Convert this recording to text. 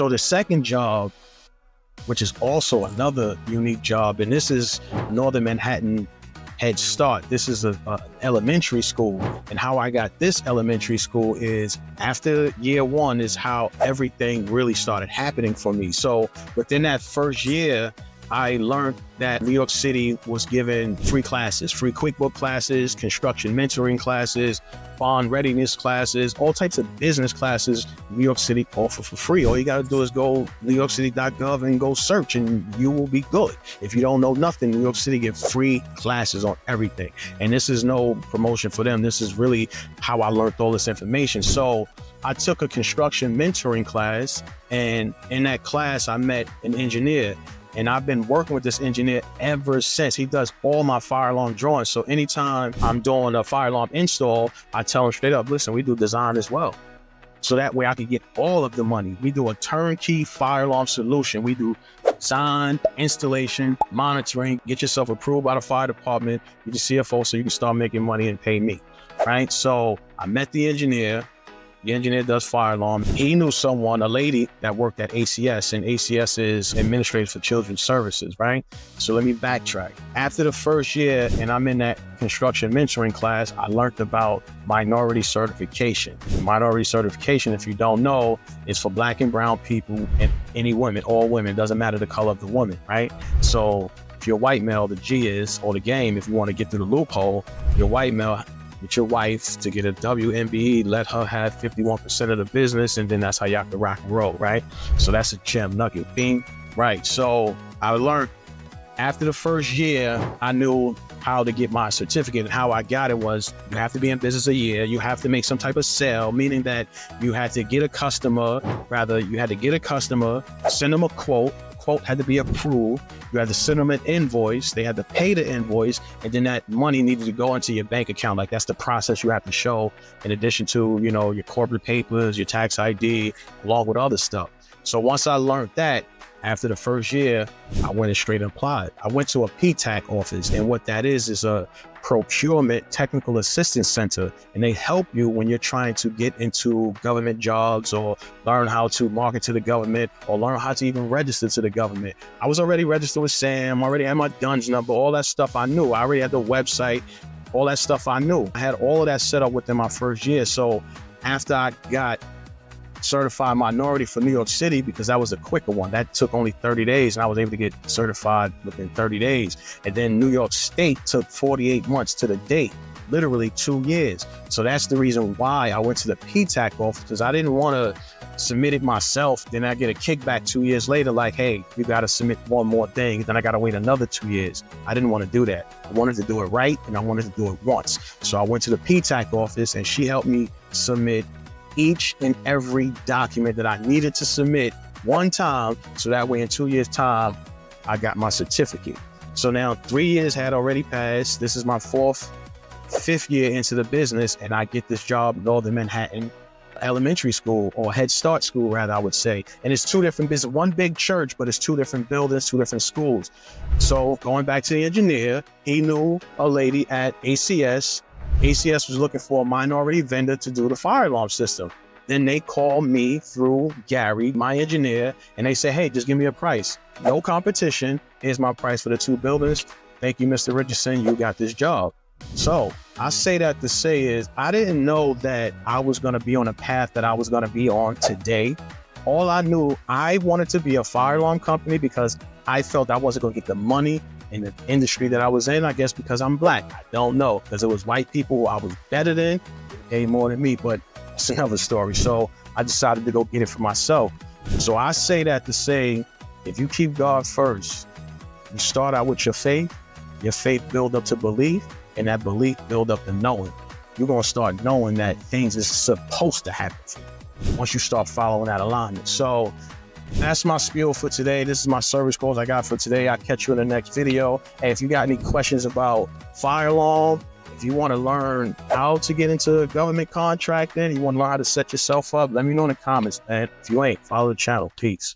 So the second job, which is also another unique job, and this is Northern Manhattan Head Start. This is an elementary school. And how I got this elementary school is after year one is how everything really started happening for me. So within that first year, I learned that New York City was giving free classes, free QuickBook classes, construction mentoring classes, bond readiness classes, all types of business classes New York City offer for free. All you got to do is go newyorkcity.gov and go search and you will be good. If you don't know nothing, New York City gives free classes on everything. And this is no promotion for them. This is really how I learned all this information. So I took a construction mentoring class, and in that class, I met an engineer. And I've been working with this engineer ever since. He does all my fire alarm drawings. So anytime I'm doing a fire alarm install, I tell him straight up, listen, we do design as well. So that way I can get all of the money. We do a turnkey fire alarm solution. We do design, installation, monitoring, get yourself approved by the fire department, get your CFO so you can start making money and pay me, right? So I met the engineer. The engineer does fire alarm. He knew someone, a lady that worked at ACS, and ACS is Administrative for Children's Services, right? So let me backtrack. After the first year, and I'm in that construction mentoring class, I learned about minority certification. Minority certification, if you don't know, is for Black and brown people and any women, all women, doesn't matter the color of the woman, right? So if you're white male, the G is, or the game, if you want to get through the loophole, you're white male, with your wife to get a WMBE, let her have 51% of the business, and then that's how y'all can rock and roll, right? So that's a gem nugget. Bing, right? So I learned after the first year, I knew how to get my certificate, and how I got it was you have to be in business a year, you have to make some type of sale, meaning that you had to get a customer, send them a quote had to be approved, you had to send them an invoice, they had to pay the invoice, and then that money needed to go into your bank account. Like that's the process you have to show in addition to, you know, your corporate papers, your tax ID, along with other stuff. So once I learned that, after the first year, I went and straight applied. I went to a PTAC office, and what that is a procurement technical assistance center, and they help you when you're trying to get into government jobs or learn how to market to the government or learn how to even register to the government. I was already registered with SAM, already had my DUNS number, all that stuff I knew. I already had the website, all that stuff I knew. I had all of that set up within my first year. So after I got certified minority for New York City, because that was a quicker one, that took only 30 days, and I was able to get certified within 30 days. And then New York State took 48 months to the date, literally 2 years. So that's the reason why I went to the PTAC office, because I didn't want to submit it myself, then I get a kickback 2 years later, like, hey, you got to submit one more thing, then I got to wait another 2 years. I didn't want to do that. I wanted to do it right, and I wanted to do it once. So I went to the PTAC office, and she helped me submit each and every document that I needed to submit one time, so that way in 2 years' time, I got my certificate. So now 3 years had already passed. This is my fifth year into the business, and I get this job, Northern Manhattan Elementary School, or Head Start School, rather, I would say. And it's two different businesses, one big church, but it's two different buildings, two different schools. So going back to the engineer, he knew a lady at ACS. ACS was looking for a minority vendor to do the fire alarm system. Then they called me through Gary, my engineer, and they said, hey, just give me a price. No competition. Here's my price for the two buildings. Thank you, Mr. Richardson. You got this job. So I say that to say is I didn't know that I was going to be on a path that I was going to be on today. All I knew, I wanted to be a fire alarm company because I felt I wasn't going to get the money in the industry that I was in, I guess because I'm Black. I don't know, because it was white people who I was better than, paid more than me, but it's another story. So I decided to go get it for myself. So I say that to say, if you keep God first, you start out with your faith build up to belief, and that belief build up to knowing. You're gonna start knowing that things is supposed to happen for you once you start following that alignment. So that's my spiel for today. This is my service calls I got for today. I'll catch you in the next video. Hey, if you got any questions about fire alarm, if you want to learn how to get into government contracting, you want to learn how to set yourself up, let me know in the comments. And if you ain't, follow the channel. Peace.